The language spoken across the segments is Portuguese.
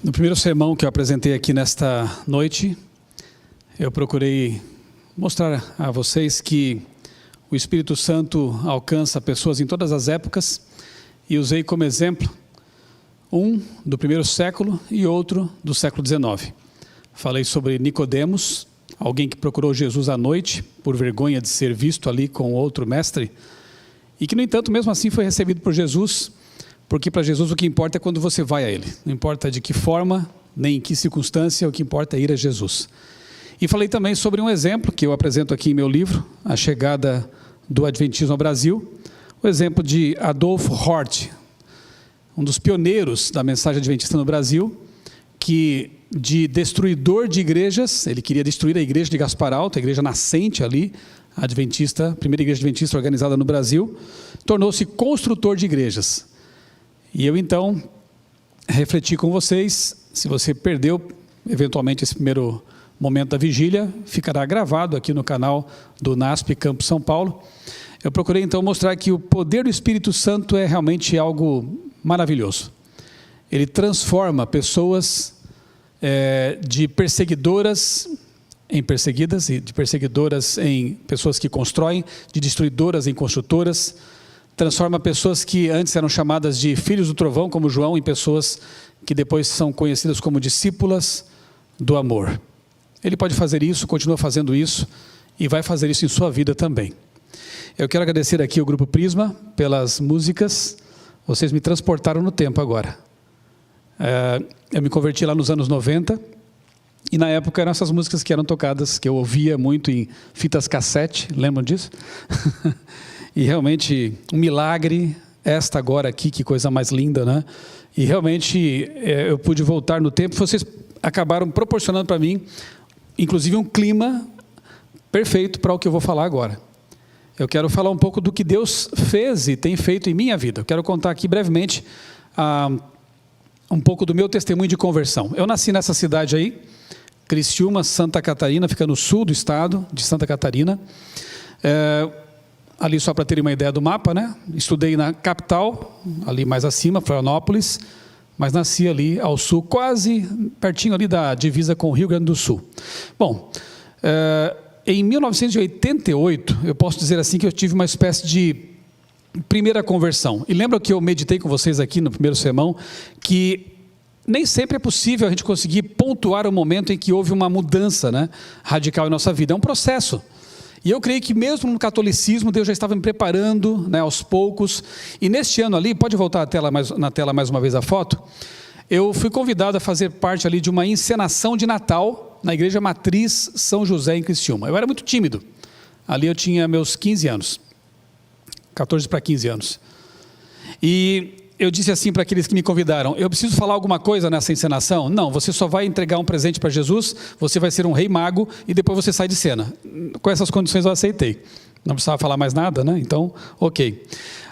No primeiro sermão que eu apresentei aqui nesta noite, eu procurei mostrar a vocês que o Espírito Santo alcança pessoas em todas as épocas e usei como exemplo um do primeiro século e outro do século XIX. Falei sobre Nicodemos, alguém que procurou Jesus à noite por vergonha de ser visto ali com outro mestre e que, no entanto, mesmo assim foi recebido por Jesus, porque para Jesus o que importa é quando você vai a Ele. Não importa de que forma, nem em que circunstância, o que importa é ir a Jesus. E falei também sobre um exemplo que eu apresento aqui em meu livro, A Chegada do Adventismo ao Brasil, o exemplo de Adolfo Hort, um dos pioneiros da mensagem adventista no Brasil, que de destruidor de igrejas, ele queria destruir a igreja de Gaspar Alto, a igreja nascente ali, adventista, a primeira igreja adventista organizada no Brasil, tornou-se construtor de igrejas. E eu então refleti com vocês, se você perdeu eventualmente esse primeiro momento da vigília, ficará gravado aqui no canal do NASP Campo São Paulo. Eu procurei então mostrar que o poder do Espírito Santo é realmente algo maravilhoso. Ele transforma pessoas de perseguidoras em perseguidas, e de perseguidoras em pessoas que constroem, de destruidoras em construtoras, transforma pessoas que antes eram chamadas de filhos do trovão, como João, em pessoas que depois são conhecidas como discípulas do amor. Ele pode fazer isso, continua fazendo isso, e vai fazer isso em sua vida também. Eu quero agradecer aqui ao Grupo Prisma pelas músicas. Vocês me transportaram no tempo agora. Eu me converti lá nos anos 90, e na época eram essas músicas que eram tocadas, que eu ouvia muito em fitas cassete, lembram disso? E realmente, um milagre, esta agora aqui, que coisa mais linda, né? E realmente eu pude voltar no tempo, vocês acabaram proporcionando para mim, inclusive um clima perfeito para o que eu vou falar agora. Eu quero falar um pouco do que Deus fez e tem feito em minha vida. Eu quero contar aqui brevemente um pouco do meu testemunho de conversão. Eu nasci nessa cidade aí, Criciúma, Santa Catarina, fica no sul do estado de Santa Catarina. Ali só para terem uma ideia do mapa, né? Estudei na capital, ali mais acima, Florianópolis, mas nasci ali ao sul, quase pertinho ali da divisa com o Rio Grande do Sul. Bom, em 1988, eu posso dizer assim que eu tive uma espécie de primeira conversão. E lembra que eu meditei com vocês aqui no primeiro sermão, que nem sempre é possível a gente conseguir pontuar o momento em que houve uma mudança, né, radical em nossa vida. É um processo. E eu creio que mesmo no catolicismo, Deus já estava me preparando, né, aos poucos. E neste ano ali, pode voltar na tela mais uma vez a foto, eu fui convidado a fazer parte ali de uma encenação de Natal na Igreja Matriz São José em Criciúma. Eu era muito tímido. Ali eu tinha meus 15 anos. 14 para 15 anos. E eu disse assim para aqueles que me convidaram: eu preciso falar alguma coisa nessa encenação? Não, você só vai entregar um presente para Jesus, você vai ser um rei mago e depois você sai de cena. Com essas condições eu aceitei. Não precisava falar mais nada, né? Então, ok.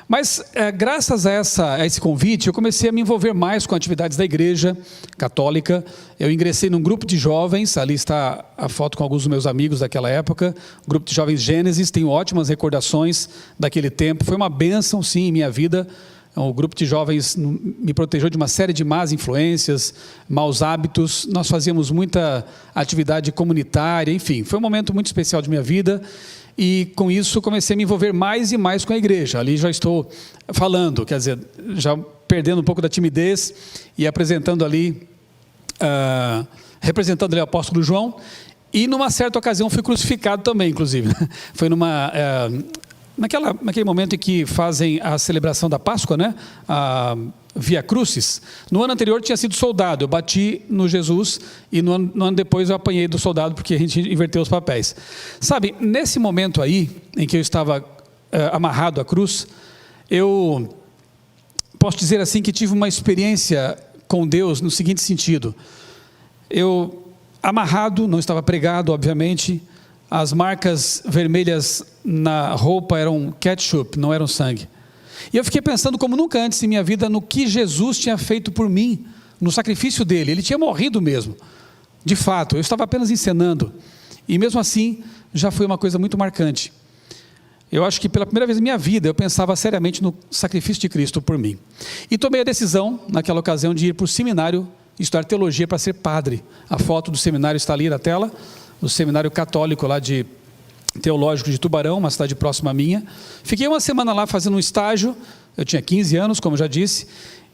Mas graças a esse convite, eu comecei a me envolver mais com atividades da igreja católica. Eu ingressei num grupo de jovens, ali está a foto com alguns dos meus amigos daquela época, o grupo de jovens Gênesis, tenho ótimas recordações daquele tempo, foi uma bênção sim em minha vida. O grupo de jovens me protegeu de uma série de más influências, maus hábitos, nós fazíamos muita atividade comunitária, enfim, foi um momento muito especial de minha vida. E com isso comecei a me envolver mais e mais com a igreja. Ali já estou falando, quer dizer, já perdendo um pouco da timidez e apresentando ali, representando ali o apóstolo João. E numa certa ocasião fui crucificado também, inclusive. Foi naquele momento em que fazem a celebração da Páscoa, né? A Via Crucis. No ano anterior tinha sido soldado, eu bati no Jesus e no ano depois eu apanhei do soldado porque a gente inverteu os papéis. Sabe, nesse momento aí, em que eu estava amarrado à cruz, eu posso dizer assim que tive uma experiência com Deus no seguinte sentido: eu amarrado, não estava pregado obviamente, as marcas vermelhas na roupa eram ketchup, não eram sangue. E eu fiquei pensando como nunca antes em minha vida no que Jesus tinha feito por mim, no sacrifício dele. Ele tinha morrido mesmo, de fato, eu estava apenas encenando. E mesmo assim, já foi uma coisa muito marcante. Eu acho que pela primeira vez na minha vida, eu pensava seriamente no sacrifício de Cristo por mim. E tomei a decisão, naquela ocasião, de ir para o seminário estudar teologia para ser padre. A foto do seminário está ali na tela, o seminário católico lá de teológico de Tubarão, uma cidade próxima à minha. Fiquei uma semana lá fazendo um estágio, eu tinha 15 anos, como já disse,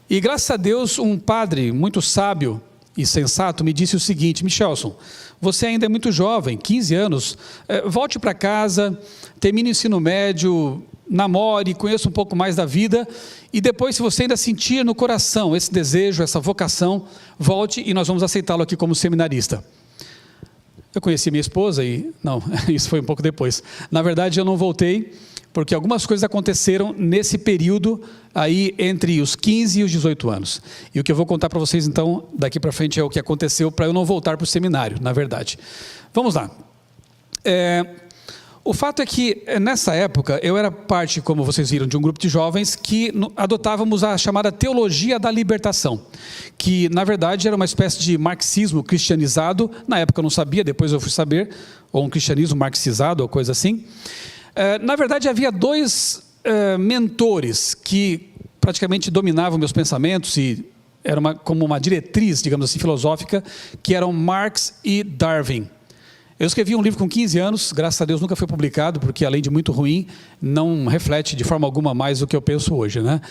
e graças a Deus um padre muito sábio e sensato me disse o seguinte: Michelson, você ainda é muito jovem, 15 anos, volte para casa, termine o ensino médio, namore, conheça um pouco mais da vida, e depois, se você ainda sentir no coração esse desejo, essa vocação, volte e nós vamos aceitá-lo aqui como seminarista. Eu conheci minha esposa e, não, isso foi um pouco depois. Na verdade, eu não voltei, porque algumas coisas aconteceram nesse período aí entre os 15 e os 18 anos. E o que eu vou contar para vocês, então, daqui para frente é o que aconteceu para eu não voltar para o seminário, na verdade. Vamos lá. O fato é que, nessa época, eu era parte, como vocês viram, de um grupo de jovens que adotávamos a chamada teologia da libertação, que, na verdade, era uma espécie de marxismo cristianizado. Na época eu não sabia, depois eu fui saber, ou um cristianismo marxizado, ou coisa assim. Na verdade, havia dois mentores que praticamente dominavam meus pensamentos e era como uma diretriz, digamos assim, filosófica, que eram Marx e Darwin. Eu escrevi um livro com 15 anos, graças a Deus nunca foi publicado, porque além de muito ruim, não reflete de forma alguma mais o que eu penso hoje, né?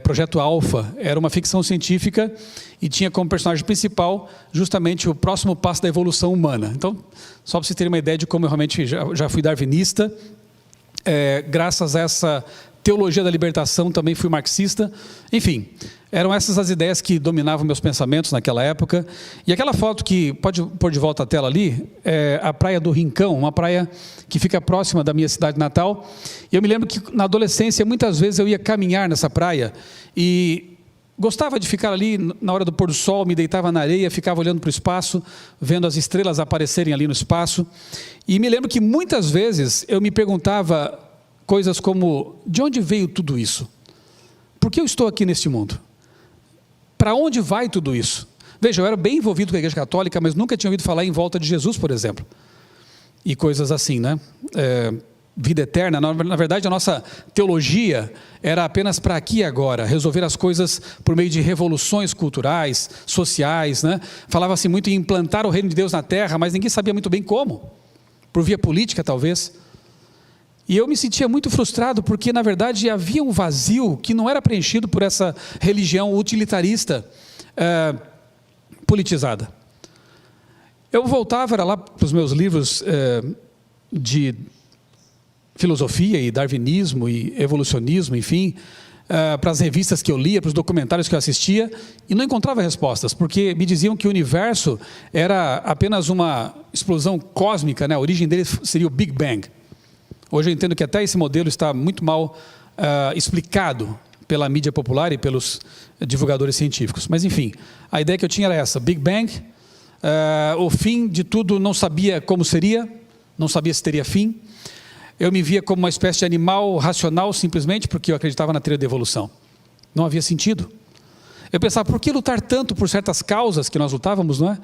Projeto Alpha era uma ficção científica e tinha como personagem principal justamente o próximo passo da evolução humana. Então, só para vocês terem uma ideia de como eu realmente já fui darwinista, graças a essa teologia da libertação também fui marxista. Enfim, eram essas as ideias que dominavam meus pensamentos naquela época. E aquela foto que, pode pôr de volta a tela ali, é a Praia do Rincão, uma praia que fica próxima da minha cidade natal. E eu me lembro que na adolescência, muitas vezes eu ia caminhar nessa praia e gostava de ficar ali na hora do pôr do sol, me deitava na areia, ficava olhando para o espaço, vendo as estrelas aparecerem ali no espaço. E me lembro que muitas vezes eu me perguntava coisas como: de onde veio tudo isso? Por que eu estou aqui neste mundo? Para onde vai tudo isso? Veja, eu era bem envolvido com a Igreja Católica, mas nunca tinha ouvido falar em volta de Jesus, por exemplo. E coisas assim, né? Vida eterna. Na verdade, a nossa teologia era apenas para aqui e agora, resolver as coisas por meio de revoluções culturais, sociais, né? Falava-se muito em implantar o reino de Deus na terra, mas ninguém sabia muito bem como. Por via política, talvez. E eu me sentia muito frustrado, porque na verdade havia um vazio que não era preenchido por essa religião utilitarista politizada. Eu voltava lá para os meus livros de filosofia e darwinismo e evolucionismo, enfim, para as revistas que eu lia, para os documentários que eu assistia, e não encontrava respostas, porque me diziam que o universo era apenas uma explosão cósmica, né? A origem dele seria o Big Bang. Hoje eu entendo que até esse modelo está muito mal explicado pela mídia popular e pelos divulgadores científicos. Mas enfim, a ideia que eu tinha era essa: Big Bang, o fim de tudo não sabia como seria, não sabia se teria fim. Eu me via como uma espécie de animal racional simplesmente porque eu acreditava na teoria da evolução. Não havia sentido. Eu pensava, por que lutar tanto por certas causas que nós lutávamos, não é?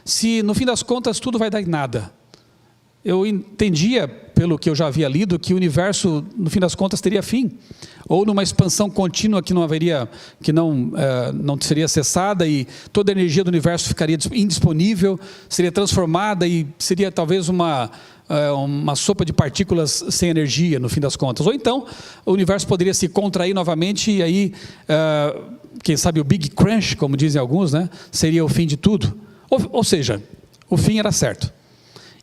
Se no fim das contas tudo vai dar em nada. Eu entendia, pelo que eu já havia lido, que o universo, no fim das contas, teria fim, ou numa expansão contínua que não haveria, que não seria cessada, e toda a energia do universo ficaria indisponível, seria transformada e seria talvez uma sopa de partículas sem energia, no fim das contas. Ou então, o universo poderia se contrair novamente e aí, quem sabe o Big Crunch, como dizem alguns, né, seria o fim de tudo. Ou seja, o fim era certo.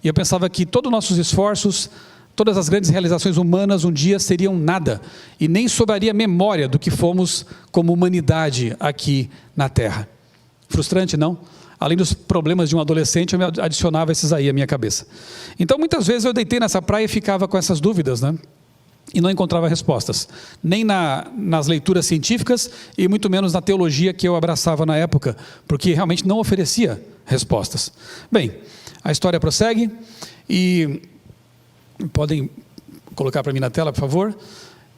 E eu pensava que todos os nossos esforços, todas as grandes realizações humanas um dia seriam nada, e nem sobraria memória do que fomos como humanidade aqui na Terra. Frustrante, não? Além dos problemas de um adolescente, eu me adicionava esses aí à minha cabeça. Então, muitas vezes eu deitei nessa praia e ficava com essas dúvidas, né? E não encontrava respostas, nem nas leituras científicas e muito menos na teologia que eu abraçava na época, porque realmente não oferecia respostas. Bem, a história prossegue e podem colocar para mim na tela, por favor.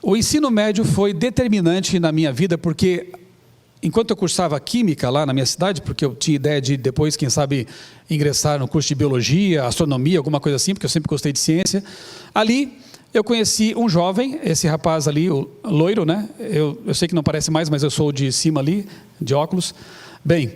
O ensino médio foi determinante na minha vida, porque enquanto eu cursava Química lá na minha cidade, porque eu tinha ideia de depois, quem sabe, ingressar no curso de Biologia, Astronomia, alguma coisa assim, porque eu sempre gostei de ciência, ali eu conheci um jovem, esse rapaz ali, o loiro, né? Eu sei que não parece mais, mas eu sou o de cima ali, de óculos. Bem,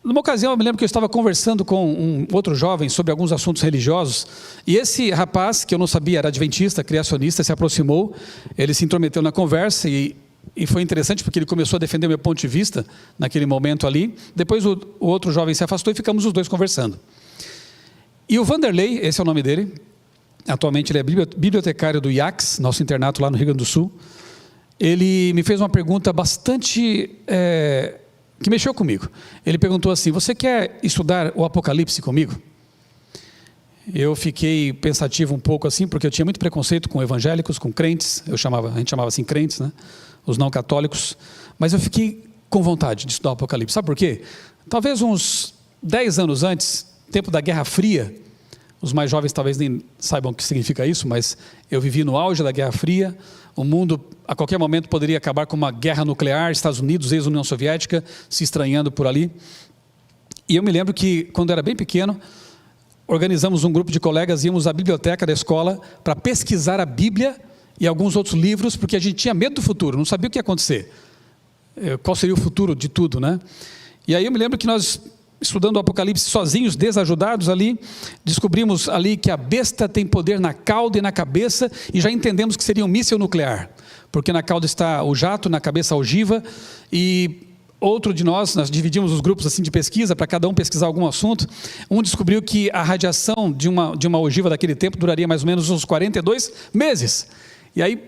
Numa ocasião, eu me lembro que eu estava conversando com um outro jovem sobre alguns assuntos religiosos, e esse rapaz, que eu não sabia, era adventista, criacionista, se aproximou, ele se intrometeu na conversa, e foi interessante porque ele começou a defender o meu ponto de vista naquele momento ali. Depois o outro jovem se afastou e ficamos os dois conversando. E o Vanderlei, esse é o nome dele, atualmente ele é bibliotecário do IACS, nosso internato lá no Rio Grande do Sul. Ele me fez uma pergunta bastante... que mexeu comigo. Ele perguntou assim: você quer estudar o Apocalipse comigo? Eu fiquei pensativo um pouco assim, porque eu tinha muito preconceito com evangélicos, com crentes, a gente chamava assim crentes, né? Os não católicos, mas eu fiquei com vontade de estudar o Apocalipse. Sabe por quê? Talvez uns 10 anos antes, tempo da Guerra Fria, os mais jovens talvez nem saibam o que significa isso, mas eu vivi no auge da Guerra Fria. O mundo, a qualquer momento, poderia acabar com uma guerra nuclear, Estados Unidos, ex-União Soviética, se estranhando por ali. E eu me lembro que, quando eu era bem pequeno, organizamos um grupo de colegas, íamos à biblioteca da escola para pesquisar a Bíblia e alguns outros livros, porque a gente tinha medo do futuro, não sabia o que ia acontecer. Qual seria o futuro de tudo, né? E aí eu me lembro que nós, estudando o Apocalipse sozinhos, desajudados ali, descobrimos ali que a besta tem poder na cauda e na cabeça, e já entendemos que seria um míssil nuclear, porque na cauda está o jato, na cabeça a ogiva, e outro de nós dividimos os grupos assim de pesquisa, para cada um pesquisar algum assunto. Um descobriu que a radiação de uma ogiva daquele tempo duraria mais ou menos uns 42 meses, e aí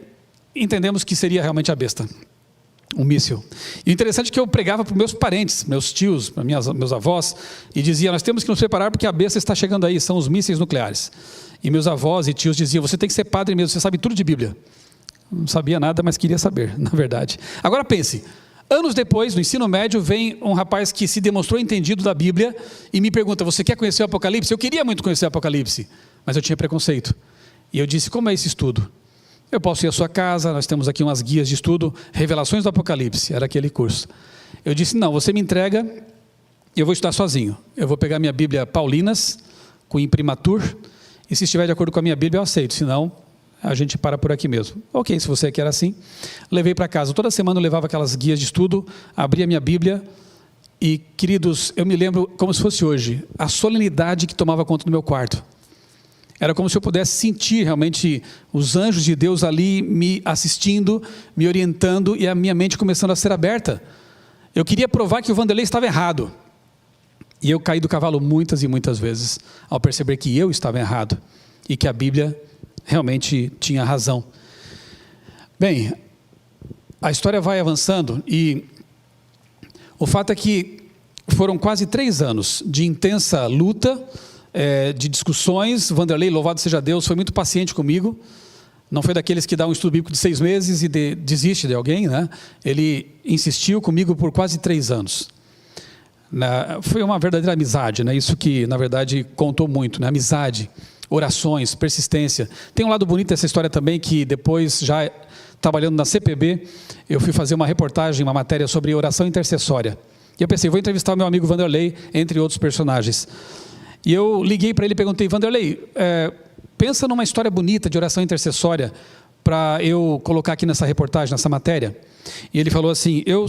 entendemos que seria realmente a besta, um míssil. E o interessante é que eu pregava para meus parentes, meus tios, para meus avós, e dizia: nós temos que nos preparar porque a besta está chegando aí, são os mísseis nucleares. E meus avós e tios diziam: você tem que ser padre mesmo, você sabe tudo de Bíblia. Não sabia nada, mas queria saber, na verdade. Agora pense, anos depois, no ensino médio, vem um rapaz que se demonstrou entendido da Bíblia e me pergunta: você quer conhecer o Apocalipse? Eu queria muito conhecer o Apocalipse, mas eu tinha preconceito. E eu disse: como é esse estudo? Eu posso ir à sua casa, nós temos aqui umas guias de estudo, Revelações do Apocalipse, era aquele curso. Eu disse: não, você me entrega, eu vou estudar sozinho. Eu vou pegar minha Bíblia Paulinas, com imprimatur, e se estiver de acordo com a minha Bíblia, eu aceito, senão a gente para por aqui mesmo. Ok, se você quer assim. Levei para casa, toda semana eu levava aquelas guias de estudo, abria a minha Bíblia, e queridos, eu me lembro como se fosse hoje, a solenidade que tomava conta do meu quarto. Era como se eu pudesse sentir realmente os anjos de Deus ali me assistindo, me orientando, e a minha mente começando a ser aberta. Eu queria provar que o Vanderlei estava errado. E eu caí do cavalo muitas e muitas vezes, ao perceber que eu estava errado, e que a Bíblia realmente tinha razão. Bem, a história vai avançando, e o fato é que foram quase 3 anos de intensa luta, de discussões. Vanderlei, louvado seja Deus, foi muito paciente comigo. Não foi daqueles que dá um estudo bíblico de 6 meses e desiste de alguém, né? Ele insistiu comigo por quase 3 anos. Foi uma verdadeira amizade, né? Isso que, na verdade, contou muito, né? Amizade, orações, persistência. Tem um lado bonito dessa história também, que depois, já trabalhando na CPB, eu fui fazer uma reportagem, uma matéria sobre oração intercessória. E eu pensei: vou entrevistar o meu amigo Vanderlei, entre outros personagens. E eu liguei para ele e perguntei: Vanderlei, pensa numa história bonita de oração intercessória para eu colocar aqui nessa reportagem, nessa matéria. E ele falou assim: eu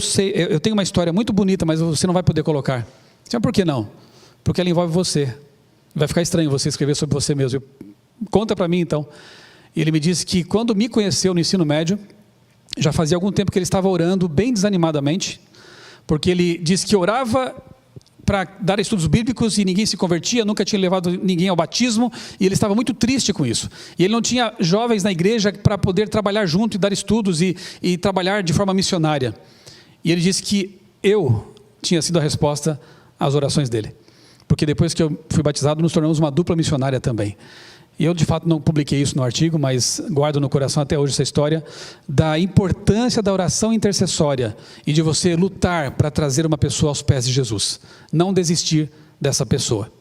tenho uma história muito bonita, mas você não vai poder colocar. Sabe por que não? Porque ela envolve você. Vai ficar estranho você escrever sobre você mesmo. Conta para mim então. E ele me disse que quando me conheceu no ensino médio, já fazia algum tempo que ele estava orando bem desanimadamente, porque ele disse que orava para dar estudos bíblicos e ninguém se convertia, nunca tinha levado ninguém ao batismo, e ele estava muito triste com isso. E ele não tinha jovens na igreja para poder trabalhar junto e dar estudos e trabalhar de forma missionária. E ele disse que eu tinha sido a resposta às orações dele, porque depois que eu fui batizado, nos tornamos uma dupla missionária também. E eu, de fato, não publiquei isso no artigo, mas guardo no coração até hoje essa história da importância da oração intercessória e de você lutar para trazer uma pessoa aos pés de Jesus. Não desistir dessa pessoa.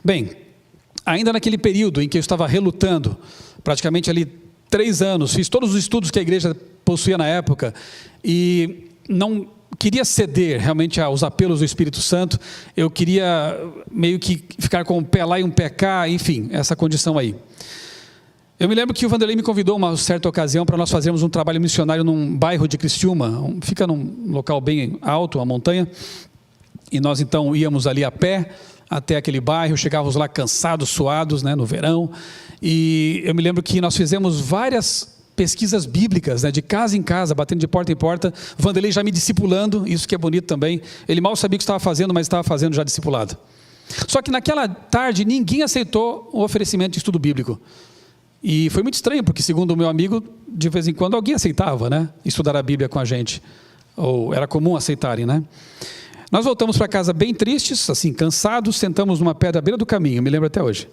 Bem, ainda naquele período em que eu estava relutando, praticamente ali 3 anos, fiz todos os estudos que a igreja possuía na época e não queria ceder realmente aos apelos do Espírito Santo. Eu queria meio que ficar com um pé lá e um pé cá, enfim, essa condição aí. Eu me lembro que o Vanderlei me convidou uma certa ocasião para nós fazermos um trabalho missionário num bairro de Criciúma, fica num local bem alto, uma montanha, e nós então íamos ali a pé até aquele bairro, chegávamos lá cansados, suados, né, no verão, e eu me lembro que nós fizemos várias pesquisas bíblicas, né, de casa em casa, batendo de porta em porta, Vanderlei já me discipulando, isso que é bonito também, ele mal sabia o que estava fazendo, mas estava fazendo já discipulado. Só que naquela tarde ninguém aceitou o oferecimento de estudo bíblico. E foi muito estranho, porque segundo o meu amigo, de vez em quando alguém aceitava, né, estudar a Bíblia com a gente, ou era comum aceitarem, né. Nós voltamos para casa bem tristes, assim, cansados, sentamos numa pedra à beira do caminho, me lembro até hoje.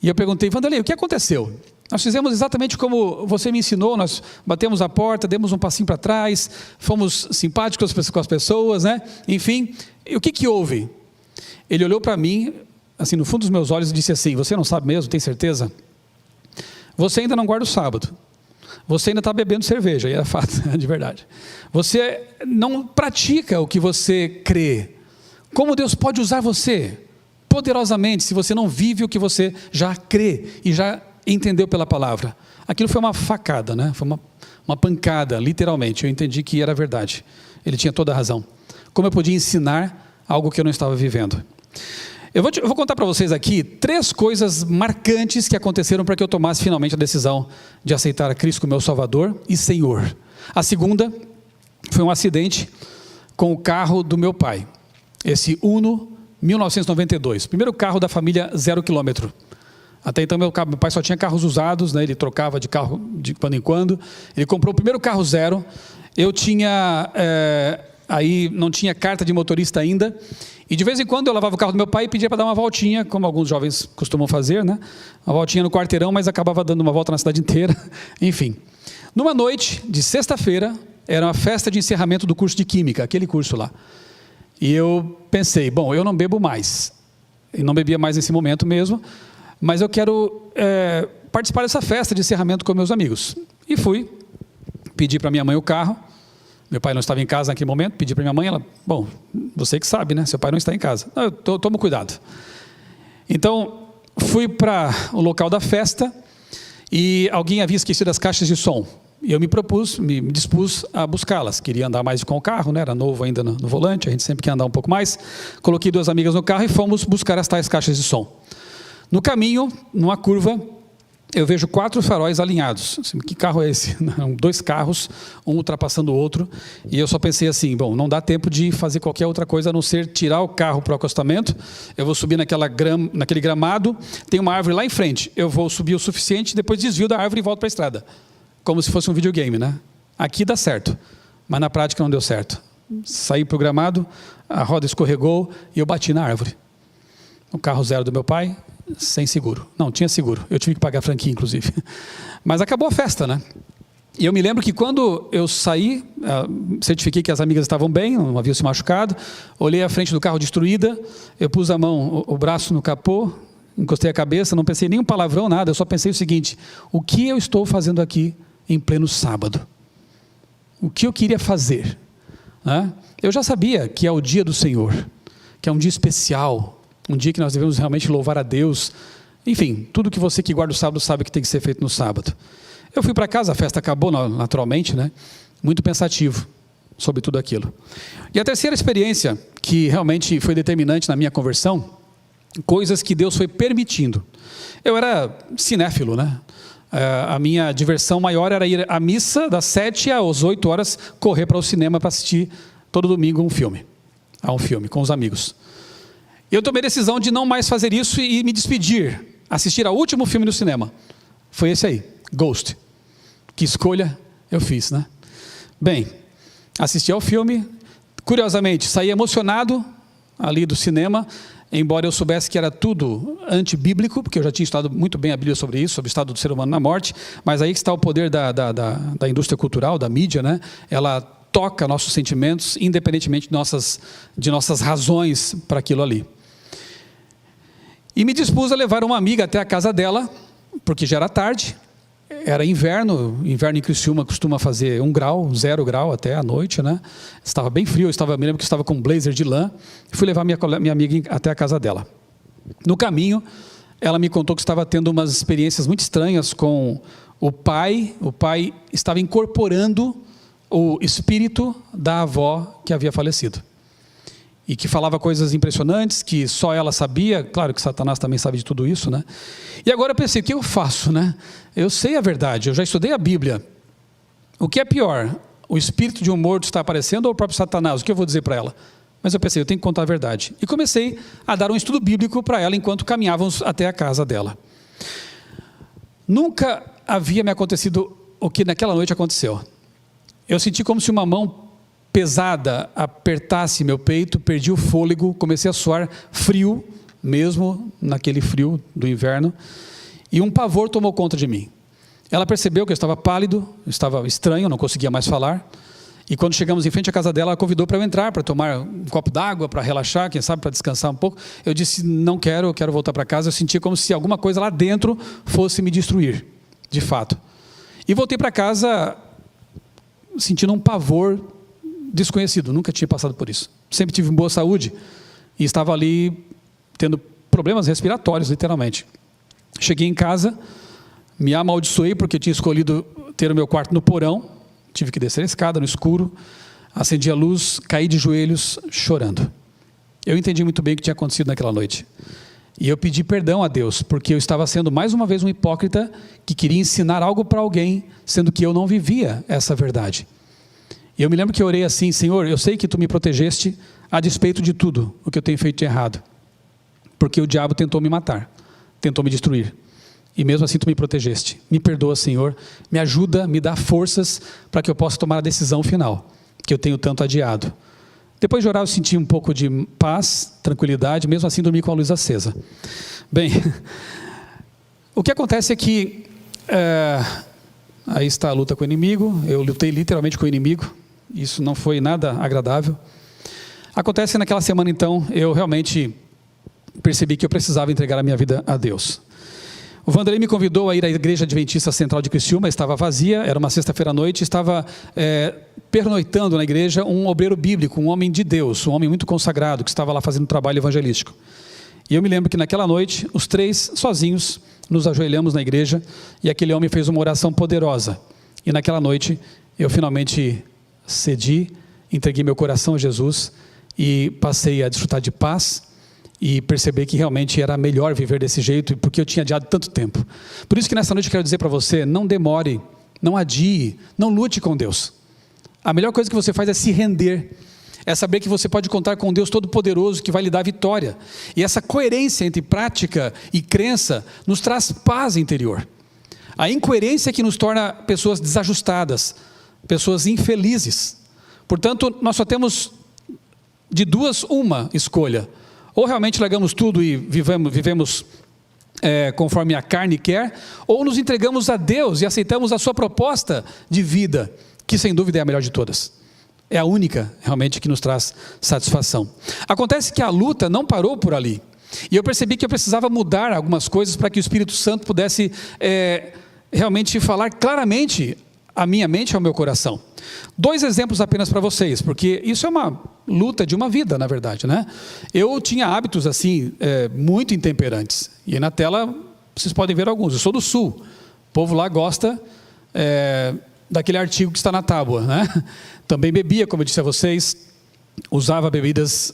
E eu perguntei, Vanderlei, o que aconteceu? Nós fizemos exatamente como você me ensinou, nós batemos a porta, demos um passinho para trás, fomos simpáticos com as pessoas, né, enfim, e o que houve? Ele olhou para mim, assim, no fundo dos meus olhos e disse assim, você não sabe mesmo, tem certeza? Você ainda não guarda o sábado, você ainda está bebendo cerveja, e é fato, de verdade. Você não pratica o que você crê. Como Deus pode usar você poderosamente se você não vive o que você já crê e já entendeu pela palavra? Aquilo foi uma facada, né? Foi uma pancada, literalmente. Eu entendi que era verdade. Ele tinha toda a razão. Como eu podia ensinar algo que eu não estava vivendo? Eu vou contar para vocês aqui 3 coisas marcantes que aconteceram para que eu tomasse finalmente a decisão de aceitar a Cristo como meu Salvador e Senhor. A segunda foi um acidente com o carro do meu pai, esse Uno 1992, primeiro carro da família 0 km. Até então meu pai só tinha carros usados, né? Ele trocava de carro de quando em quando. Ele comprou o primeiro carro zero. Eu tinha... aí não tinha carta de motorista ainda, e de vez em quando eu lavava o carro do meu pai e pedia para dar uma voltinha, como alguns jovens costumam fazer, né? Uma voltinha no quarteirão, mas acabava dando uma volta na cidade inteira, enfim. Numa noite de sexta-feira, era uma festa de encerramento do curso de Química, aquele curso lá. E eu pensei, bom, eu não bebo mais, e não bebia mais nesse momento mesmo, mas eu quero participar dessa festa de encerramento com meus amigos. E fui, pedi para minha mãe o carro. Meu pai não estava em casa naquele momento, pedi para minha mãe, ela, bom, você que sabe, né? Seu pai não está em casa. Não, eu tomo cuidado. Então, fui para o local da festa e alguém havia esquecido as caixas de som. E eu me dispus a buscá-las. Queria andar mais com o carro, né? Era novo ainda no volante, a gente sempre quer andar um pouco mais. Coloquei 2 amigas no carro e fomos buscar as tais caixas de som. No caminho, numa curva, eu vejo 4 faróis alinhados. Assim, que carro é esse? 2 carros, um ultrapassando o outro. E eu só pensei assim, bom, não dá tempo de fazer qualquer outra coisa a não ser tirar o carro para o acostamento. Eu vou subir naquele gramado, tem uma árvore lá em frente. Eu vou subir o suficiente, depois desvio da árvore e volto para a estrada. Como se fosse um videogame, né? Aqui dá certo, mas na prática não deu certo. Saí para o gramado, a roda escorregou e eu bati na árvore. O carro zero do meu pai, sem seguro. Não, tinha seguro. Eu tive que pagar a franquia, inclusive. Mas acabou a festa, né? E eu me lembro que quando eu saí, certifiquei que as amigas estavam bem, não haviam se machucado, olhei a frente do carro destruída, eu pus a mão, o braço no capô, encostei a cabeça, não pensei nem um palavrão, nada, eu só pensei o seguinte, o que eu estou fazendo aqui em pleno sábado? O que eu queria fazer? Eu já sabia que é o dia do Senhor, que é um dia especial, um dia que nós devemos realmente louvar a Deus. Enfim, tudo que você que guarda o sábado sabe que tem que ser feito no sábado. Eu fui para casa, a festa acabou naturalmente, né? Muito pensativo sobre tudo aquilo. E a terceira experiência, que realmente foi determinante na minha conversão, coisas que Deus foi permitindo. Eu era cinéfilo, né? A minha diversão maior era ir à missa das 7 às 8 horas, correr para o cinema para assistir todo domingo um filme com os amigos. Eu tomei a decisão de não mais fazer isso e me despedir, assistir ao último filme no cinema. Foi esse aí, Ghost. Que escolha eu fiz, né? Bem, assisti ao filme, curiosamente, saí emocionado ali do cinema, embora eu soubesse que era tudo antibíblico, porque eu já tinha estudado muito bem a Bíblia sobre isso, sobre o estado do ser humano na morte, mas aí que está o poder da indústria cultural, da mídia, né? Ela toca nossos sentimentos, independentemente de nossas razões para aquilo ali. E me dispus a levar uma amiga até a casa dela, porque já era tarde, era inverno em Criciúma costuma fazer 1 grau, 0 grau até à noite, né? Estava bem frio, me lembro que estava com um blazer de lã, fui levar minha amiga até a casa dela. No caminho, ela me contou que estava tendo umas experiências muito estranhas com o pai. O pai estava incorporando o espírito da avó que havia falecido. E que falava coisas impressionantes, que só ela sabia. Claro que Satanás também sabe de tudo isso, né? E agora eu pensei, o que eu faço, né? Eu sei a verdade, eu já estudei a Bíblia. O que é pior? O espírito de um morto está aparecendo ou o próprio Satanás? O que eu vou dizer para ela? Mas eu pensei, eu tenho que contar a verdade. E comecei a dar um estudo bíblico para ela enquanto caminhávamos até a casa dela. Nunca havia me acontecido o que naquela noite aconteceu. Eu senti como se uma mão pesada apertasse meu peito, perdi o fôlego, comecei a suar frio, mesmo naquele frio do inverno, e um pavor tomou conta de mim. Ela percebeu que eu estava pálido, estava estranho, não conseguia mais falar, e quando chegamos em frente à casa dela, ela convidou para eu entrar, para tomar um copo d'água, para relaxar, quem sabe para descansar um pouco. Eu disse, não quero, eu quero voltar para casa. Eu sentia como se alguma coisa lá dentro fosse me destruir, de fato. E voltei para casa sentindo um pavor desconhecido, nunca tinha passado por isso. Sempre tive boa saúde e estava ali tendo problemas respiratórios, literalmente. Cheguei em casa, me amaldiçoei porque tinha escolhido ter o meu quarto no porão, tive que descer a escada no escuro, acendi a luz, caí de joelhos chorando. Eu entendi muito bem o que tinha acontecido naquela noite. E eu pedi perdão a Deus, porque eu estava sendo mais uma vez um hipócrita que queria ensinar algo para alguém, sendo que eu não vivia essa verdade. E eu me lembro que eu orei assim, Senhor, eu sei que Tu me protegeste a despeito de tudo o que eu tenho feito de errado, porque o diabo tentou me matar, tentou me destruir, e mesmo assim Tu me protegeste. Me perdoa, Senhor, me ajuda, me dá forças para que eu possa tomar a decisão final, que eu tenho tanto adiado. Depois de orar eu senti um pouco de paz, tranquilidade, mesmo assim dormi com a luz acesa. Bem, o que acontece é que, aí está a luta com o inimigo, eu lutei literalmente com o inimigo, isso não foi nada agradável. Acontece que naquela semana então, eu realmente percebi que eu precisava entregar a minha vida a Deus. O Vanderlei me convidou a ir à Igreja Adventista Central de Criciúma, estava vazia, era uma sexta-feira à noite, estava pernoitando na igreja um obreiro bíblico, um homem de Deus, um homem muito consagrado, que estava lá fazendo trabalho evangelístico. E eu me lembro que naquela noite, os três sozinhos, nos ajoelhamos na igreja, e aquele homem fez uma oração poderosa. E naquela noite, eu finalmente cedi, entreguei meu coração a Jesus, e passei a desfrutar de paz, e perceber que realmente era melhor viver desse jeito, porque eu tinha adiado tanto tempo. Por isso que nessa noite eu quero dizer para você, não demore, não adie, não lute com Deus. A melhor coisa que você faz é se render, é saber que você pode contar com um Deus Todo-Poderoso que vai lhe dar vitória. E essa coerência entre prática e crença nos traz paz interior. A incoerência é que nos torna pessoas desajustadas, pessoas infelizes. Portanto, nós só temos de duas uma escolha. Ou realmente largamos tudo e vivemos conforme a carne quer, ou nos entregamos a Deus e aceitamos a sua proposta de vida, que sem dúvida é a melhor de todas. É a única realmente que nos traz satisfação. Acontece que a luta não parou por ali. E eu percebi que eu precisava mudar algumas coisas para que o Espírito Santo pudesse realmente falar claramente à minha mente e ao meu coração. 2 exemplos apenas para vocês, porque isso é uma luta de uma vida, na verdade, né? Eu tinha hábitos assim, muito intemperantes. E aí na tela vocês podem ver alguns. Eu sou do Sul. O povo lá gosta daquele artigo que está na tábua, né? Também bebia, como eu disse a vocês, usava bebidas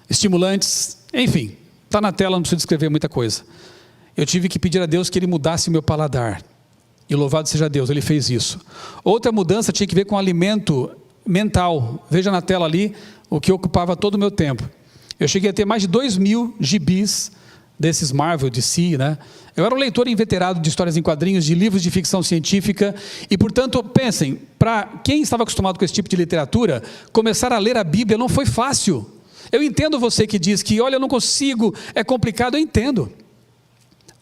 estimulantes, enfim, está na tela, não preciso descrever muita coisa. Eu tive que pedir a Deus que Ele mudasse o meu paladar, e louvado seja Deus, Ele fez isso. Outra mudança tinha que ver com alimento mental. Veja na tela ali o que ocupava todo o meu tempo. Eu cheguei a ter mais de 2.000 gibis desses Marvel, DC, né? Eu era um leitor inveterado de histórias em quadrinhos, de livros de ficção científica, e portanto, pensem, para quem estava acostumado com esse tipo de literatura, começar a ler a Bíblia não foi fácil. Eu entendo você que diz que, olha, eu não consigo, é complicado, eu entendo.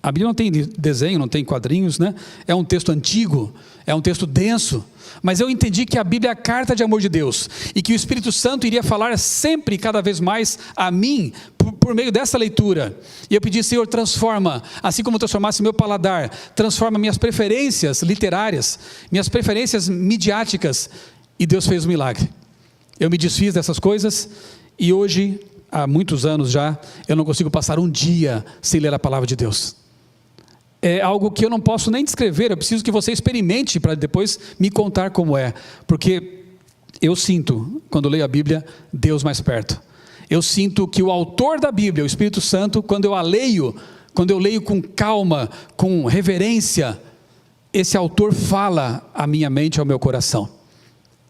A Bíblia não tem desenho, não tem quadrinhos, né? É um texto antigo, é um texto denso, mas eu entendi que a Bíblia é a carta de amor de Deus, e que o Espírito Santo iria falar sempre, cada vez mais a mim, por meio dessa leitura. E eu pedi, Senhor, transforma, assim como transformasse meu paladar, transforma minhas preferências literárias, minhas preferências midiáticas, e Deus fez um milagre. Eu me desfiz dessas coisas, e hoje há muitos anos já, eu não consigo passar um dia sem ler a palavra de Deus. É algo que eu não posso nem descrever, eu preciso que você experimente para depois me contar como é, porque eu sinto, quando leio a Bíblia, Deus mais perto. Eu sinto que o autor da Bíblia, o Espírito Santo, quando eu leio com calma, com reverência, esse autor fala à minha mente e ao meu coração.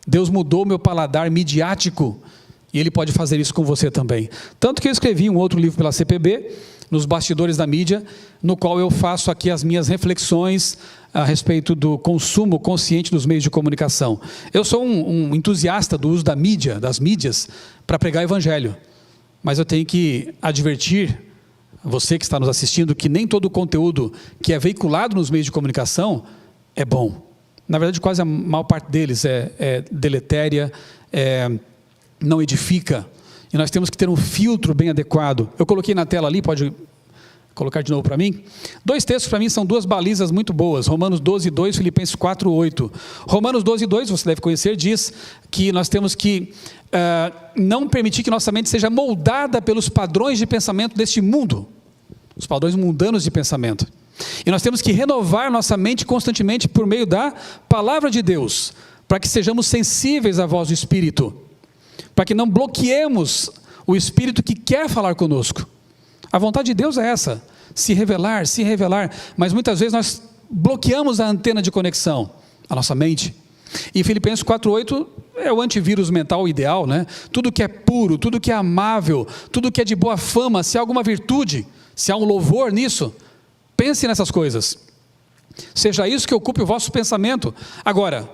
Deus mudou meu paladar midiático, e Ele pode fazer isso com você também. Tanto que eu escrevi um outro livro pela CPB, nos bastidores da mídia, no qual eu faço aqui as minhas reflexões a respeito do consumo consciente dos meios de comunicação. Eu sou um entusiasta do uso da mídia, das mídias, para pregar o evangelho, mas eu tenho que advertir você que está nos assistindo que nem todo o conteúdo que é veiculado nos meios de comunicação é bom. Na verdade, quase a maior parte deles é deletéria, não edifica, e nós temos que ter um filtro bem adequado. Eu coloquei na tela ali, pode colocar de novo para mim? 2 textos para mim são 2 balizas muito boas, Romanos 12:2, Filipenses 4:8. Romanos 12:2, você deve conhecer, diz que nós temos que não permitir que nossa mente seja moldada pelos padrões de pensamento deste mundo, os padrões mundanos de pensamento. E nós temos que renovar nossa mente constantemente por meio da palavra de Deus, para que sejamos sensíveis à voz do Espírito, para que não bloqueemos o Espírito que quer falar conosco. A vontade de Deus é essa, se revelar, mas muitas vezes nós bloqueamos a antena de conexão, a nossa mente. E Filipenses 4:8 é o antivírus mental ideal, né? Tudo que é puro, tudo que é amável, tudo que é de boa fama, se há alguma virtude, se há um louvor nisso, pense nessas coisas. Seja isso que ocupe o vosso pensamento. Agora,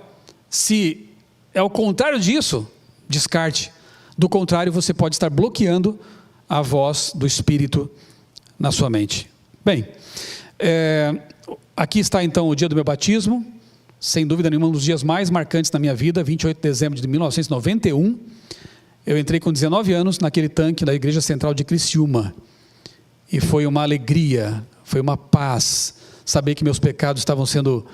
se é o contrário disso, descarte. Do contrário, você pode estar bloqueando a voz do Espírito na sua mente. Bem, aqui está então o dia do meu batismo, sem dúvida nenhuma um dos dias mais marcantes da minha vida, 28 de dezembro de 1991, eu entrei com 19 anos naquele tanque da Igreja Central de Criciúma, e foi uma alegria, foi uma paz, saber que meus pecados estavam sendo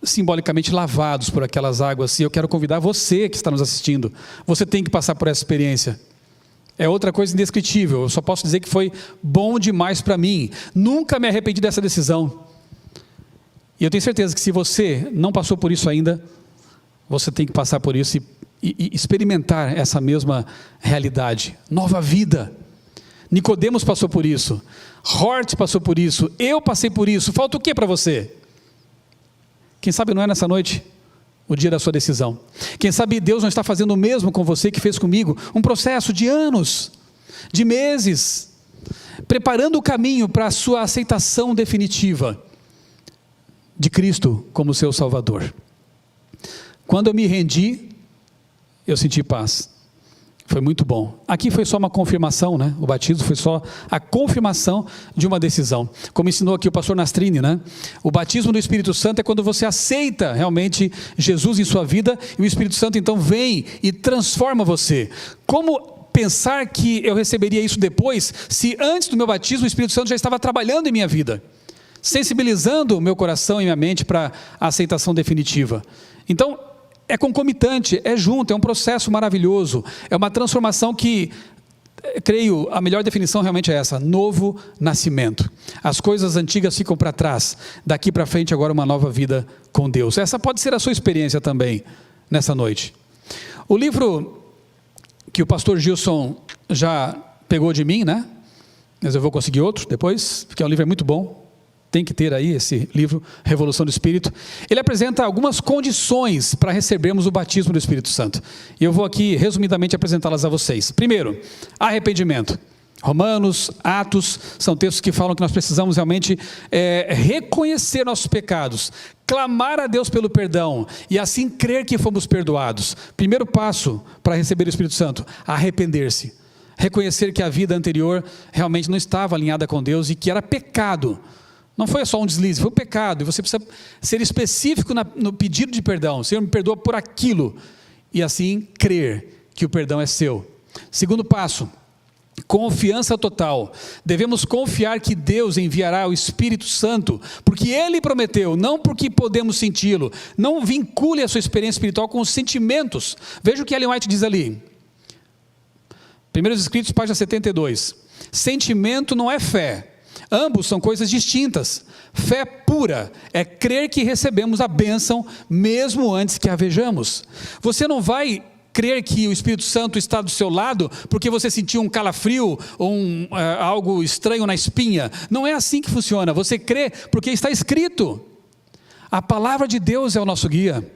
simbolicamente lavados por aquelas águas, e eu quero convidar você que está nos assistindo, você tem que passar por essa experiência. É outra coisa indescritível, eu só posso dizer que foi bom demais para mim, nunca me arrependi dessa decisão, e eu tenho certeza que se você não passou por isso ainda, você tem que passar por isso e experimentar essa mesma realidade, nova vida. Nicodemos passou por isso, Hort passou por isso, eu passei por isso, falta o que para você? Quem sabe não é nessa noite o dia da sua decisão. Quem sabe Deus não está fazendo o mesmo com você que fez comigo, um processo de anos, de meses, preparando o caminho para a sua aceitação definitiva de Cristo como seu Salvador. Quando eu me rendi, eu senti paz. Foi muito bom. Aqui foi só uma confirmação, né? O batismo foi só a confirmação de uma decisão. Como ensinou aqui o pastor Nastrini, né? O batismo do Espírito Santo é quando você aceita realmente Jesus em sua vida, e o Espírito Santo então vem e transforma você. Como pensar que eu receberia isso depois, se antes do meu batismo o Espírito Santo já estava trabalhando em minha vida, sensibilizando o meu coração e minha mente para a aceitação definitiva? Então, é concomitante, é junto, é um processo maravilhoso, é uma transformação que, creio, a melhor definição realmente é essa, novo nascimento. As coisas antigas ficam para trás, daqui para frente agora uma nova vida com Deus. Essa pode ser a sua experiência também, nessa noite. O livro que o pastor Gilson já pegou de mim, né? Mas eu vou conseguir outro depois, porque o livro é muito bom. Tem que ter aí esse livro, Revolução do Espírito. Ele apresenta algumas condições para recebermos o batismo do Espírito Santo. E eu vou aqui, resumidamente, apresentá-las a vocês. Primeiro, arrependimento. Romanos, Atos, são textos que falam que nós precisamos realmente reconhecer nossos pecados, clamar a Deus pelo perdão, e assim crer que fomos perdoados. Primeiro passo para receber o Espírito Santo, arrepender-se. Reconhecer que a vida anterior realmente não estava alinhada com Deus e que era pecado. Não foi só um deslize, foi um pecado, e você precisa ser específico no pedido de perdão. Senhor, me perdoa por aquilo, e assim crer que o perdão é seu. Segundo passo, confiança total. Devemos confiar que Deus enviará o Espírito Santo, porque Ele prometeu, não porque podemos senti-lo. Não vincule a sua experiência espiritual com os sentimentos. Veja o que Ellen White diz ali: Primeiros Escritos, página 72. Sentimento não é fé. Ambos são coisas distintas. Fé pura é crer que recebemos a bênção mesmo antes que a vejamos. Você não vai crer que o Espírito Santo está do seu lado porque você sentiu um calafrio ou algo estranho na espinha. Não é assim que funciona. Você crê porque está escrito. A palavra de Deus é o nosso guia.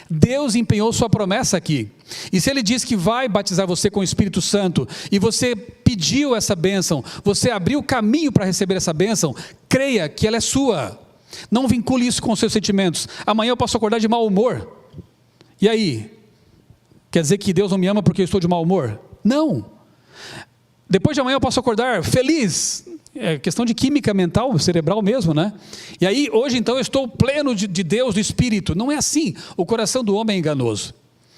Deus empenhou sua promessa aqui, e se Ele diz que vai batizar você com o Espírito Santo, e você pediu essa bênção, você abriu o caminho para receber essa bênção, creia que ela é sua, não vincule isso com os seus sentimentos. Amanhã eu posso acordar de mau humor, e aí? Quer dizer que Deus não me ama porque eu estou de mau humor? Não. Depois de amanhã eu posso acordar feliz. É questão de química mental, cerebral mesmo, né? E aí, hoje então eu estou pleno de Deus, do Espírito. Não é assim. O coração do homem é enganoso.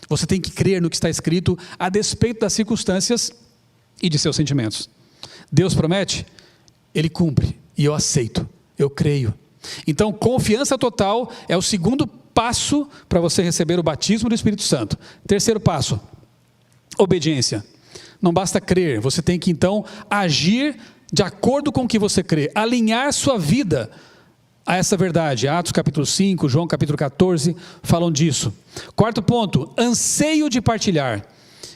Você tem que crer no que está escrito, a despeito das circunstâncias e de seus sentimentos. Deus promete, Ele cumpre. E eu aceito, eu creio. Então, confiança total é o segundo passo para você receber o batismo do Espírito Santo. Terceiro passo, obediência. Não basta crer, você tem que então agir de acordo com o que você crê, alinhar sua vida a essa verdade. Atos capítulo 5, João capítulo 14, falam disso. Quarto ponto, anseio de partilhar.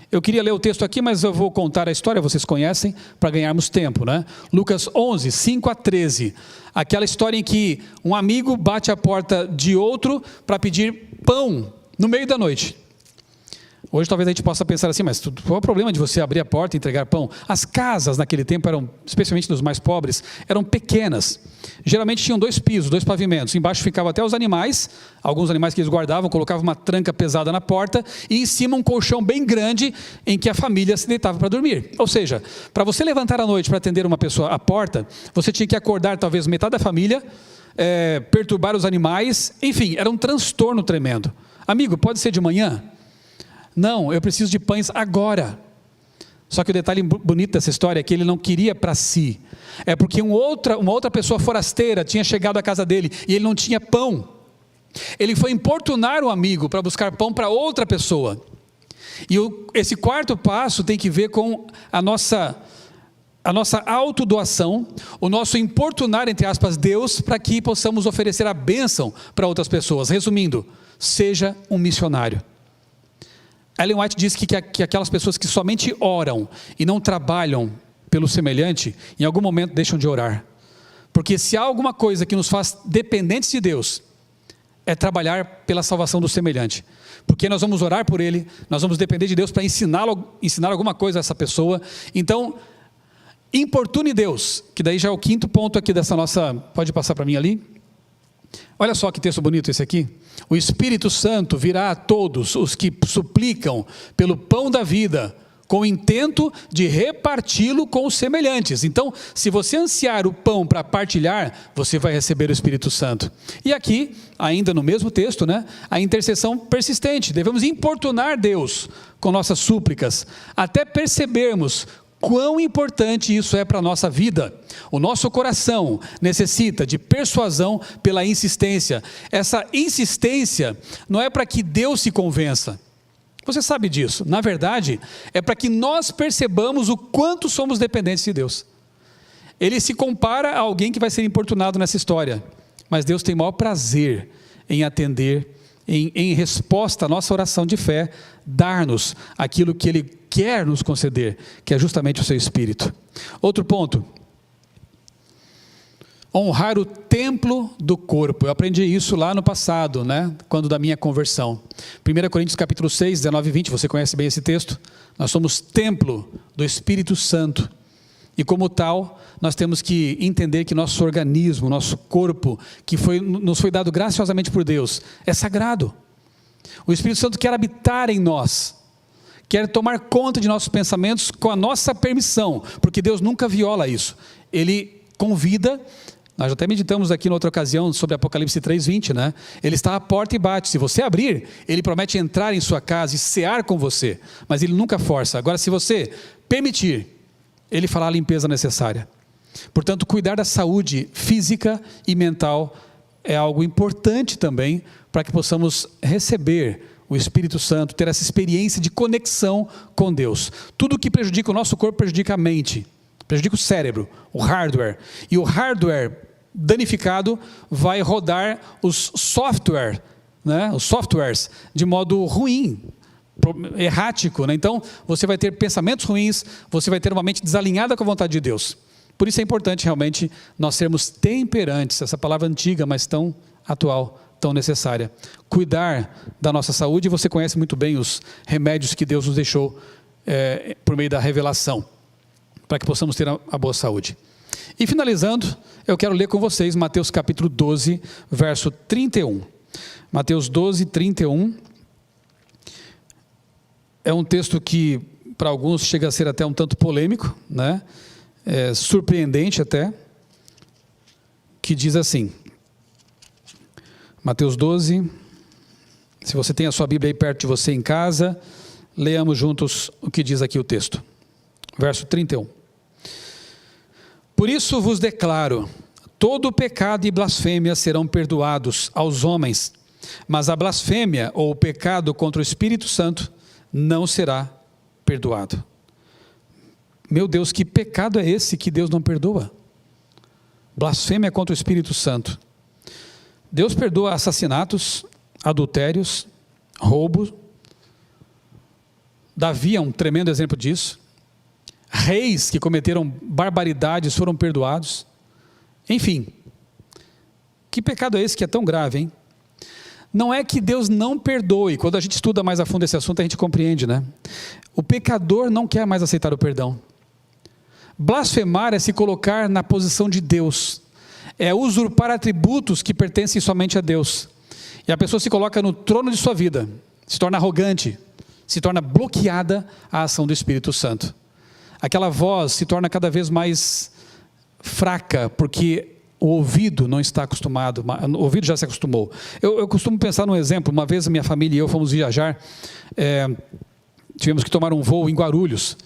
Eu queria ler o texto aqui, mas eu vou contar a história, vocês conhecem, para ganharmos tempo, né? Lucas 11, 5 a 13. Aquela história em que um amigo bate a porta de outro para pedir pão no meio da noite. Hoje talvez a gente possa pensar assim, mas qual é o problema de você abrir a porta e entregar pão? As casas naquele tempo eram, especialmente dos mais pobres, eram pequenas. Geralmente tinham 2 pisos, 2 pavimentos. Embaixo ficavam até os animais, alguns animais que eles guardavam, colocavam uma tranca pesada na porta e em cima um colchão bem grande em que a família se deitava para dormir. Ou seja, para você levantar à noite para atender uma pessoa à porta, você tinha que acordar talvez metade da família, perturbar os animais, enfim, era um transtorno tremendo. Amigo, pode ser de manhã? Não, eu preciso de pães agora. Só que o detalhe bonito dessa história é que ele não queria para si. É porque uma outra pessoa forasteira tinha chegado à casa dele e ele não tinha pão. Ele foi importunar o amigo para buscar pão para outra pessoa. E esse quarto passo tem que ver com a nossa autodoação, o nosso importunar, entre aspas, Deus, para que possamos oferecer a bênção para outras pessoas. Resumindo, seja um missionário. Ellen White diz que aquelas pessoas que somente oram e não trabalham pelo semelhante, em algum momento deixam de orar. Porque se há alguma coisa que nos faz dependentes de Deus, é trabalhar pela salvação do semelhante. Porque nós vamos orar por ele, nós vamos depender de Deus para ensinar alguma coisa a essa pessoa. Então, importune Deus, que daí já é o quinto ponto aqui dessa nossa... Pode passar para mim ali? Olha só que texto bonito esse aqui. O Espírito Santo virá a todos os que suplicam pelo pão da vida, com o intento de reparti-lo com os semelhantes. Então, se você ansiar o pão para partilhar, você vai receber o Espírito Santo. E aqui, ainda no mesmo texto, né, a intercessão persistente. Devemos importunar Deus com nossas súplicas, até percebermos quão importante isso é para a nossa vida. O nosso coração necessita de persuasão pela insistência. Essa insistência não é para que Deus se convença. Você sabe disso. Na verdade, é para que nós percebamos o quanto somos dependentes de Deus. Ele se compara a alguém que vai ser importunado nessa história. Mas Deus tem maior prazer em atender, em resposta à nossa oração de fé, dar-nos aquilo que Ele quer nos conceder, que é justamente o seu Espírito. Outro ponto, honrar o templo do corpo. Eu aprendi isso lá no passado, né? Quando da minha conversão. 1 Coríntios capítulo 6, 19 e 20, você conhece bem esse texto? Nós somos templo do Espírito Santo. E como tal, nós temos que entender que nosso organismo, nosso corpo, que nos foi dado graciosamente por Deus, é sagrado. O Espírito Santo quer habitar em nós, quer tomar conta de nossos pensamentos com a nossa permissão, porque Deus nunca viola isso. Ele convida, nós até meditamos aqui em outra ocasião sobre Apocalipse 3:20, né? Ele está à porta e bate. Se você abrir, Ele promete entrar em sua casa e cear com você, mas Ele nunca força. Agora, se você permitir, Ele fará a limpeza necessária. Portanto, cuidar da saúde física e mental é algo importante também para que possamos receber o Espírito Santo, ter essa experiência de conexão com Deus. Tudo que prejudica o nosso corpo prejudica a mente, prejudica o cérebro, o hardware. E o hardware danificado vai rodar os softwares de modo ruim, errático, né? Então você vai ter pensamentos ruins, você vai ter uma mente desalinhada com a vontade de Deus. Por isso é importante realmente nós sermos temperantes, essa palavra antiga, mas tão atual, tão necessária. Cuidar da nossa saúde, e você conhece muito bem os remédios que Deus nos deixou por meio da revelação, para que possamos ter a boa saúde. E finalizando, eu quero ler com vocês Mateus capítulo 12, verso 31. Mateus 12, 31. É um texto que para alguns chega a ser até um tanto polêmico, né? Surpreendente até, que diz assim, Mateus 12, se você tem a sua Bíblia aí perto de você em casa, leamos juntos o que diz aqui o texto, verso 31. Por isso vos declaro, todo pecado e blasfêmia serão perdoados aos homens, mas a blasfêmia ou o pecado contra o Espírito Santo não será perdoado. Meu Deus, que pecado é esse que Deus não perdoa? Blasfêmia contra o Espírito Santo. Deus perdoa assassinatos, adultérios, roubo. Davi é um tremendo exemplo disso. Reis que cometeram barbaridades foram perdoados. Enfim, que pecado é esse que é tão grave, hein? Não é que Deus não perdoe. Quando a gente estuda mais a fundo esse assunto, a gente compreende, né? O pecador não quer mais aceitar o perdão. Blasfemar é se colocar na posição de Deus, é usurpar atributos que pertencem somente a Deus, e a pessoa se coloca no trono de sua vida, se torna arrogante, se torna bloqueada à ação do Espírito Santo. Aquela voz se torna cada vez mais fraca, porque o ouvido não está acostumado, o ouvido já se acostumou. Eu costumo pensar num exemplo. Uma vez a minha família e eu fomos viajar, tivemos que tomar um voo em Guarulhos,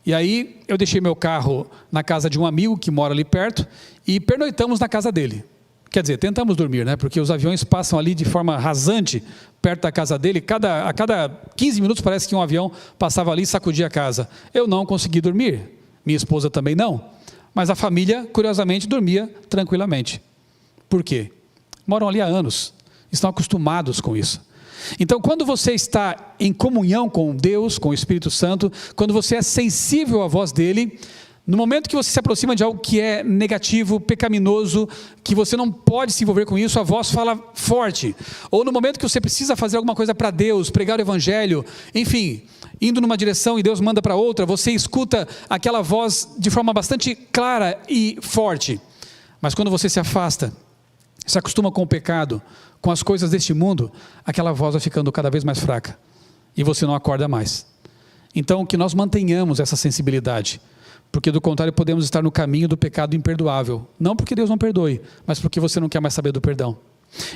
e aí eu deixei meu carro na casa de um amigo que mora ali perto, e pernoitamos na casa dele. Quer dizer, tentamos dormir, né? Porque os aviões passam ali de forma rasante, perto da casa dele, a cada 15 minutos parece que um avião passava ali e sacudia a casa. Eu não consegui dormir, minha esposa também não, mas a família, curiosamente, dormia tranquilamente. Por quê? Moram ali há anos, estão acostumados com isso. Então, quando você está em comunhão com Deus, com o Espírito Santo, quando você é sensível à voz dele, no momento que você se aproxima de algo que é negativo, pecaminoso, que você não pode se envolver com isso, a voz fala forte. Ou no momento que você precisa fazer alguma coisa para Deus, pregar o Evangelho, enfim, indo numa direção e Deus manda para outra, você escuta aquela voz de forma bastante clara e forte. Mas quando você se afasta, se acostuma com o pecado, com as coisas deste mundo, aquela voz vai ficando cada vez mais fraca, e você não acorda mais. Então, que nós mantenhamos essa sensibilidade, porque do contrário podemos estar no caminho do pecado imperdoável, não porque Deus não perdoe, mas porque você não quer mais saber do perdão.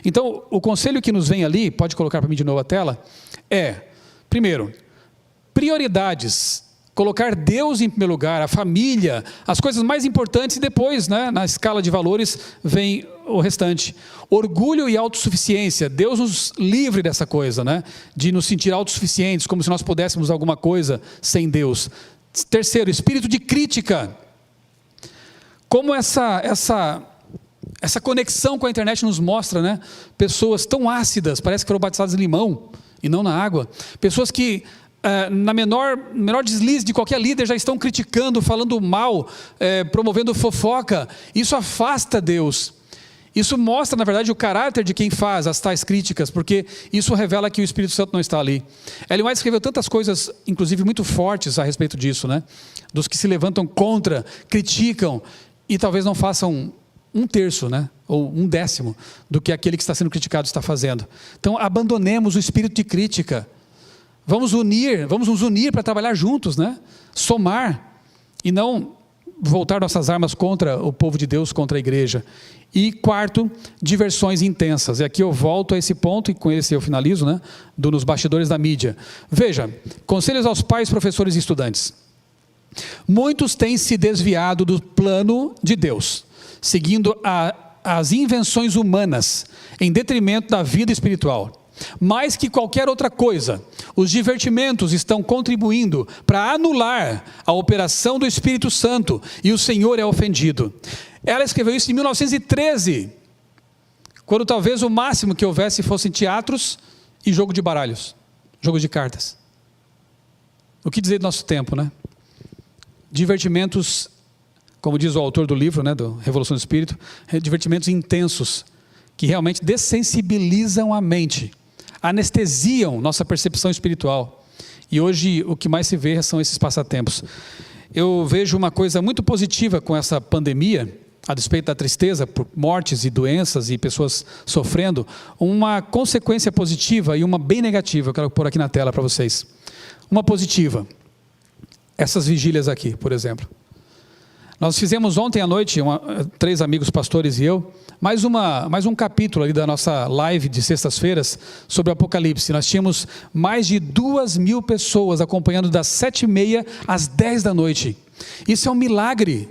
Então, o conselho que nos vem ali, pode colocar para mim de novo a tela, primeiro, prioridades, colocar Deus em primeiro lugar, a família, as coisas mais importantes, e depois, né, na escala de valores, vem o restante. Orgulho e autossuficiência, Deus nos livre dessa coisa, né, de nos sentir autossuficientes, como se nós pudéssemos alguma coisa sem Deus. Terceiro, espírito de crítica. Como essa conexão com a internet nos mostra, né, pessoas tão ácidas, parece que foram batizadas em limão e não na água, pessoas que na menor deslize de qualquer líder já estão criticando, falando mal, promovendo fofoca. Isso afasta Deus. Isso mostra, na verdade, o caráter de quem faz as tais críticas, porque isso revela que o Espírito Santo não está ali. Ellen White escreveu tantas coisas, inclusive muito fortes a respeito disso, né? Dos que se levantam contra, criticam e talvez não façam 1/3, né? Ou 1/10 do que aquele que está sendo criticado está fazendo. Então, abandonemos o espírito de crítica. Vamos nos unir para trabalhar juntos, né? Somar, e não voltar nossas armas contra o povo de Deus, contra a igreja. E quarto, diversões intensas. E aqui eu volto a esse ponto, e com esse eu finalizo, né? Nos bastidores da mídia. Veja, conselhos aos pais, professores e estudantes. Muitos têm se desviado do plano de Deus, seguindo as invenções humanas, em detrimento da vida espiritual. Mais que qualquer outra coisa, os divertimentos estão contribuindo para anular a operação do Espírito Santo e o Senhor é ofendido. Ela escreveu isso em 1913, quando talvez o máximo que houvesse fossem teatros e jogo de baralhos, jogo de cartas. O que dizer do nosso tempo, né? Divertimentos, como diz o autor do livro, né, do Revolução do Espírito, divertimentos intensos, que realmente dessensibilizam a mente, anestesiam nossa percepção espiritual. E hoje o que mais se vê são esses passatempos. Eu vejo uma coisa muito positiva com essa pandemia, a despeito da tristeza por mortes e doenças e pessoas sofrendo, uma consequência positiva e uma bem negativa, eu quero pôr aqui na tela para vocês. Uma positiva, essas vigílias aqui, por exemplo. Nós fizemos ontem à noite, 3 amigos pastores e eu, mais um capítulo ali da nossa live de sextas-feiras sobre o Apocalipse. Nós tínhamos mais de 2.000 pessoas acompanhando das 7h30 às 10 da noite. Isso é um milagre.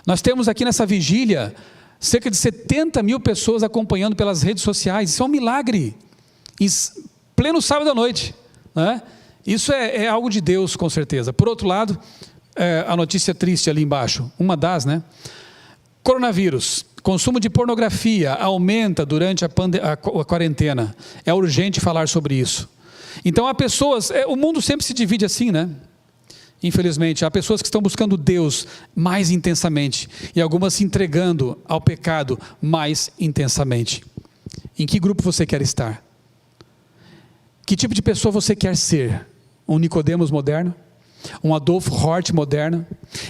Nós temos aqui nessa vigília cerca de 70.000 pessoas acompanhando pelas redes sociais. Isso é um milagre. Em pleno sábado à noite, né? Isso é algo de Deus, com certeza. Por outro lado, a notícia triste ali embaixo, uma das, né? Coronavírus, consumo de pornografia aumenta durante a quarentena. É urgente falar sobre isso. Então há pessoas, o mundo sempre se divide assim, né? Infelizmente, há pessoas que estão buscando Deus mais intensamente e algumas se entregando ao pecado mais intensamente. Em que grupo você quer estar? Que tipo de pessoa você quer ser? Um Nicodemos moderno? Um Adolf Hort moderno?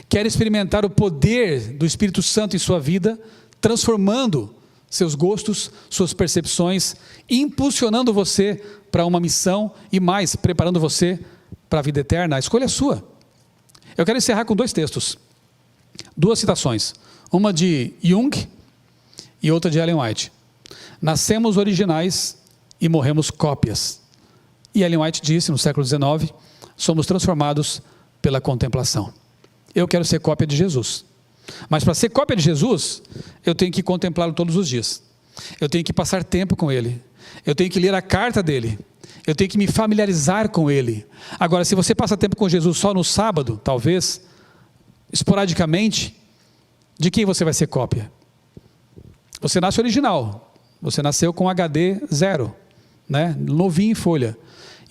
Quer experimentar o poder do Espírito Santo em sua vida, transformando seus gostos, suas percepções, impulsionando você para uma missão e mais, preparando você para a vida eterna? A escolha é sua. Eu quero encerrar com 2 textos, 2 citações, uma de Jung e outra de Ellen White. Nascemos originais e morremos cópias. E Ellen White disse no século XIX, somos transformados pela contemplação. Eu quero ser cópia de Jesus, mas para ser cópia de Jesus, eu tenho que contemplá-lo todos os dias, eu tenho que passar tempo com Ele, eu tenho que ler a carta dele, eu tenho que me familiarizar com Ele. Agora, se você passa tempo com Jesus só no sábado, talvez, esporadicamente, de quem você vai ser cópia? Você nasce original, você nasceu com HD 0, né? Novinho em folha,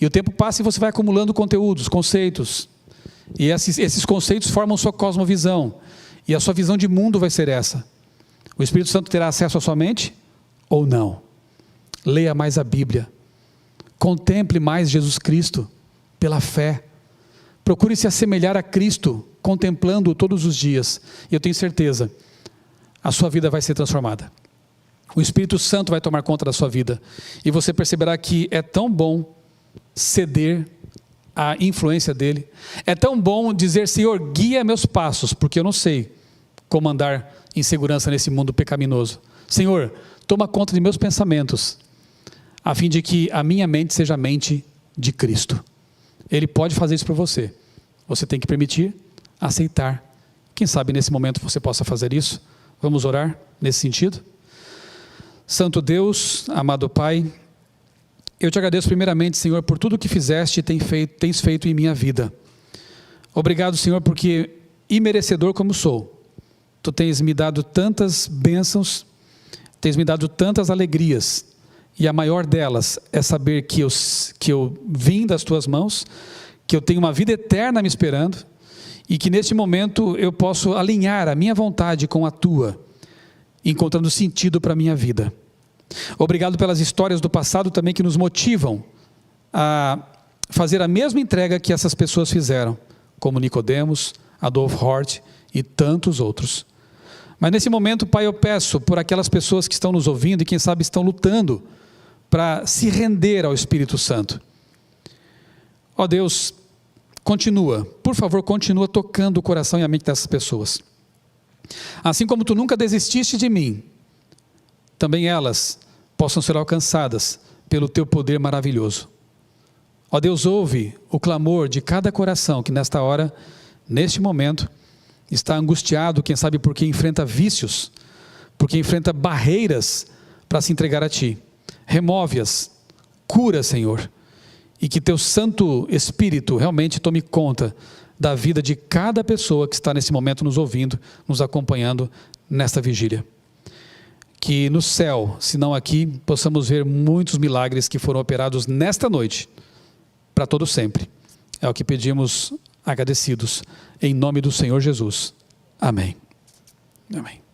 e o tempo passa e você vai acumulando conteúdos, conceitos, e esses conceitos formam sua cosmovisão, e a sua visão de mundo vai ser essa. O Espírito Santo terá acesso à sua mente ou não? Leia mais a Bíblia, contemple mais Jesus Cristo pela fé, procure se assemelhar a Cristo, contemplando-o todos os dias, e eu tenho certeza, a sua vida vai ser transformada. O Espírito Santo vai tomar conta da sua vida, e você perceberá que é tão bom ceder à influência dele, é tão bom dizer: Senhor, guia meus passos, porque eu não sei como andar em segurança nesse mundo pecaminoso. Senhor, toma conta de meus pensamentos, a fim de que a minha mente seja a mente de Cristo. Ele pode fazer isso para você, você tem que permitir, aceitar. Quem sabe nesse momento você possa fazer isso. Vamos orar nesse sentido? Santo Deus, amado Pai, eu te agradeço primeiramente, Senhor, por tudo que fizeste e tens feito em minha vida. Obrigado, Senhor, porque imerecedor como sou, Tu tens me dado tantas bênçãos, tens me dado tantas alegrias, e a maior delas é saber que eu vim das Tuas mãos, que eu tenho uma vida eterna me esperando, e que neste momento eu posso alinhar a minha vontade com a Tua, encontrando sentido para a minha vida. Obrigado pelas histórias do passado também que nos motivam a fazer a mesma entrega que essas pessoas fizeram, como Nicodemos, Adolf Hort e tantos outros. Mas nesse momento, Pai, eu peço por aquelas pessoas que estão nos ouvindo e quem sabe estão lutando para se render ao Espírito Santo. Ó Deus, continua, por favor, continua tocando o coração e a mente dessas pessoas. Assim como Tu nunca desististe de mim, também elas possam ser alcançadas pelo Teu poder maravilhoso. Ó Deus, ouve o clamor de cada coração que nesta hora, neste momento, está angustiado, quem sabe porque enfrenta vícios, porque enfrenta barreiras para se entregar a Ti. Remove-as cura, Senhor, e que Teu Santo Espírito realmente tome conta da vida de cada pessoa que está nesse momento nos ouvindo, nos acompanhando nesta vigília. Que no céu, se não aqui, possamos ver muitos milagres que foram operados nesta noite, para todo sempre. É o que pedimos agradecidos, em nome do Senhor Jesus. Amém. Amém.